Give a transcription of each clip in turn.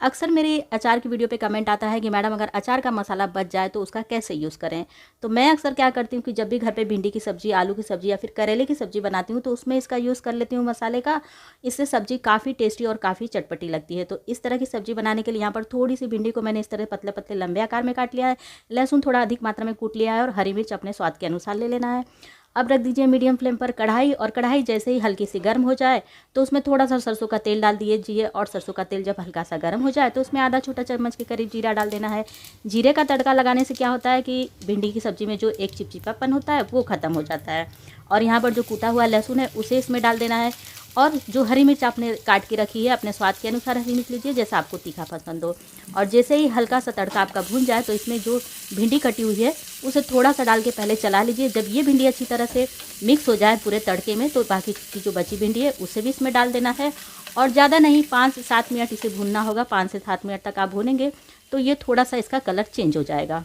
अक्सर मेरे अचार की वीडियो पे कमेंट आता है कि मैडम अगर अचार का मसाला बच जाए तो उसका कैसे यूज़ करें। तो मैं अक्सर क्या करती हूँ कि जब भी घर पे भिंडी की सब्ज़ी, आलू की सब्ज़ी या फिर करेले की सब्ज़ी बनाती हूँ तो उसमें इसका यूज़ कर लेती हूँ मसाले का। इससे सब्ज़ी काफ़ी टेस्टी और काफ़ी चटपटी लगती है। तो इस तरह की सब्ज़ी बनाने के लिए यहाँ पर थोड़ी-सी भिंडी को मैंने इस तरह पतले-पतले लंबे आकार में काट लिया है। लहसुन थोड़ा अधिक मात्रा में कूट लिया है और हरी मिर्च अपने स्वाद के अनुसार ले लेना है। अब रख दीजिए मीडियम फ्लेम पर कढ़ाई, और कढ़ाई जैसे ही हल्की सी गर्म हो जाए तो उसमें थोड़ा-सा सरसों का तेल डाल दीजिए, और सरसों का तेल जब हल्का सा गर्म हो जाए तो उसमें आधा छोटा चम्मच के करीब जीरा डाल देना है। जीरे का तड़का लगाने से क्या होता है कि भिंडी की सब्ज़ी में जो एक चिपचिपापन होता है वो ख़त्म हो जाता है। और यहाँ पर जो कूटा हुआ लहसुन है उसे इसमें डाल देना है, और जो हरी मिर्च आपने काट के रखी है अपने स्वाद के अनुसार हरी मिर्च लीजिए, जैसा आपको तीखा पसंद हो। और जैसे ही हल्का सा तड़का आपका भून जाए तो इसमें जो भिंडी कटी हुई है उसे थोड़ा सा डाल के पहले चला लीजिए। जब ये भिंडी अच्छी तरह से मिक्स हो जाए पूरे तड़के में तो बाकी की जो बची भिंडी है उसे भी इसमें डाल देना है, और ज़्यादा नहीं 5 से 7 मिनट इसे भूनना होगा। 5 से 7 मिनट तक आप भूनेंगे तो ये थोड़ा सा इसका कलर चेंज हो जाएगा।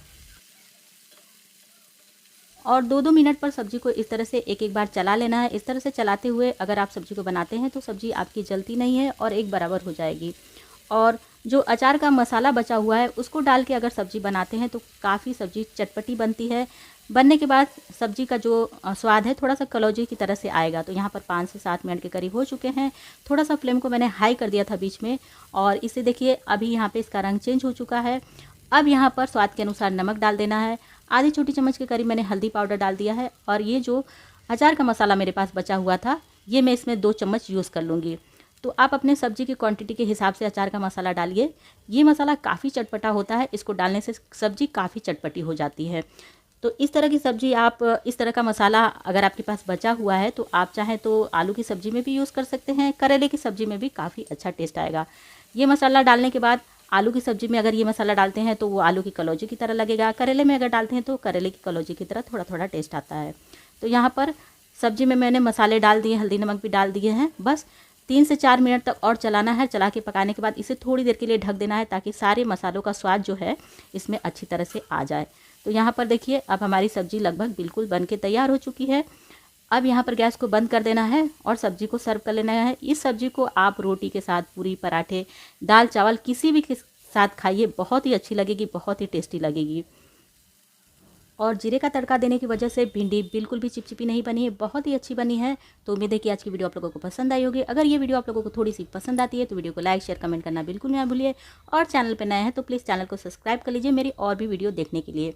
और 2-2 मिनट पर सब्ज़ी को इस तरह से एक-एक बार चला लेना है। इस तरह से चलाते हुए अगर आप सब्ज़ी को बनाते हैं तो सब्ज़ी आपकी जलती नहीं है और एक बराबर हो जाएगी। और जो अचार का मसाला बचा हुआ है उसको डाल के अगर सब्ज़ी बनाते हैं तो काफ़ी सब्ज़ी चटपटी बनती है। बनने के बाद सब्ज़ी का जो स्वाद है थोड़ा-सा कलौंजी की तरह से आएगा। तो यहाँ पर 5 से 7 मिनट के करीब हो चुके हैं। थोड़ा-सा फ्लेम को मैंने हाई कर दिया था बीच में, और इसे देखिए अभी यहाँ पे इसका रंग चेंज हो चुका है। अब यहाँ पर स्वाद के अनुसार नमक डाल देना है। आधी छोटी चम्मच के करीब मैंने हल्दी पाउडर डाल दिया है, और ये जो अचार का मसाला मेरे पास बचा हुआ था ये मैं इसमें 2 चम्मच यूज़ कर लूँगी। तो आप अपने सब्ज़ी की क्वांटिटी के हिसाब से अचार का मसाला डालिए। ये मसाला काफ़ी चटपटा होता है, इसको डालने से सब्ज़ी काफ़ी चटपटी हो जाती है। तो इस तरह की सब्ज़ी आप इस तरह का मसाला अगर आपके पास बचा हुआ है तो आप चाहें तो आलू की सब्ज़ी में भी यूज़ कर सकते हैं, करेले की सब्ज़ी में भी काफ़ी अच्छा टेस्ट आएगा। ये मसाला डालने के बाद आलू की सब्ज़ी में अगर ये मसाला डालते हैं तो वो आलू की कलौंजी की तरह लगेगा, करेले में अगर डालते हैं तो करेले की कलौंजी की तरह थोड़ा-थोड़ा टेस्ट आता है। तो यहाँ पर सब्ज़ी में मैंने मसाले डाल दिए, हल्दी नमक भी डाल दिए हैं। बस 3 से 4 मिनट तक और चलाना है। चला के पकाने के बाद इसे थोड़ी देर के लिए ढक देना है ताकि सारे मसालों का स्वाद जो है इसमें अच्छी तरह से आ जाए। तो यहाँ पर देखिए अब हमारी सब्ज़ी लगभग बिल्कुल बन के तैयार हो चुकी है। अब यहाँ पर गैस को बंद कर देना है और सब्ज़ी को सर्व कर लेना है। इस सब्ज़ी को आप रोटी के साथ, पूरी, पराठे, दाल चावल किसी भी के साथ खाइए, बहुत ही अच्छी लगेगी, बहुत ही टेस्टी लगेगी। और जीरे का तड़का देने की वजह से भिंडी बिल्कुल भी चिपचिपी नहीं बनी है, बहुत ही अच्छी बनी है। तो उम्मीद है कि आज की वीडियो आप लोगों को पसंद आई होगी। अगर ये वीडियो आप लोगों को थोड़ी सी पसंद आती है तो वीडियो को लाइक, शेयर, कमेंट करना बिल्कुल ना भूलिए। और चैनल पर नए हैं तो प्लीज़ चैनल को सब्सक्राइब कर लीजिए मेरी और भी वीडियो देखने के लिए।